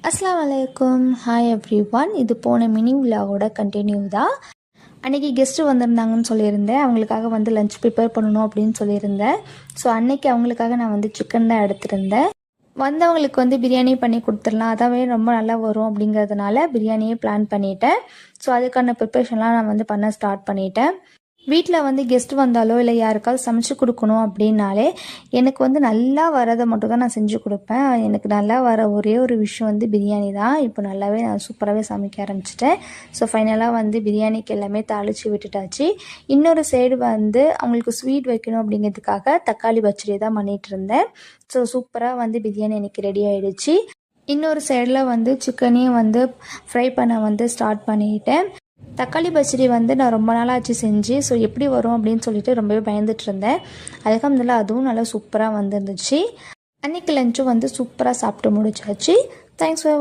அஸ்ஸலாமு அலைக்கும். Hi every one. இது போன மினி விலாகோட கண்டினியூ தான். அன்றைக்கி கெஸ்ட்டு வந்திருந்தாங்கன்னு சொல்லியிருந்தேன். அவங்களுக்காக வந்து லஞ்ச் ப்ரிப்பேர் பண்ணணும் அப்படின்னு சொல்லியிருந்தேன். ஸோ அன்றைக்கி அவங்களுக்காக நான் வந்து சிக்கன் தான் எடுத்திருந்தேன். வந்தவங்களுக்கு வந்து பிரியாணி பண்ணி கொடுத்துடலாம், அதாவே ரொம்ப நல்லா வரும் அப்படிங்கிறதுனால பிரியாணியே பிளான் பண்ணிட்டேன். ஸோ அதுக்கான ப்ரிப்ரேஷன்லாம் நான் வந்து பண்ண ஸ்டார்ட் பண்ணிட்டேன். வீட்டில் வந்து கெஸ்ட் வந்தாலோ இல்லை யாருக்காவது சமைச்சு கொடுக்கணும் அப்படின்னாலே எனக்கு வந்து நல்லா வரதை மட்டும் தான் நான் செஞ்சு கொடுப்பேன். எனக்கு நல்லா வர ஒரே ஒரு விஷயம் வந்து பிரியாணி தான். இப்போ நல்லாவே நான் சூப்பராகவே சமைக்க ஆரம்பிச்சிட்டேன். ஸோ ஃபைனலாக வந்து பிரியாணிக்கு எல்லாமே தாளித்து விட்டுட்டாச்சு. இன்னொரு சைடு வந்து அவங்களுக்கு ஸ்வீட் வைக்கணும் அப்படிங்கிறதுக்காக தக்காளி பச்சடி தான் பண்ணிகிட்டு இருந்தேன். ஸோ சூப்பராக வந்து பிரியாணி எனக்கு ரெடி ஆகிடுச்சு. இன்னொரு சைடில் வந்து சிக்கனையும் வந்து ஃப்ரை பண்ண வந்து ஸ்டார்ட் பண்ணிட்டேன். தக்காளி பச்சடி வந்து நான் ரொம்ப நாளாச்சு செஞ்சு. ஸோ எப்படி வரும் அப்படின்னு சொல்லிட்டு ரொம்பவே பயந்துட்டு இருந்தேன். அல்ஹம்துலில்லாஹ் அதுவும் நல்லா சூப்பராக வந்துருந்துச்சு. அன்றைக்கி லஞ்சும் வந்து சூப்பராக சாப்பிட்டு முடிச்சாச்சு. Thanks for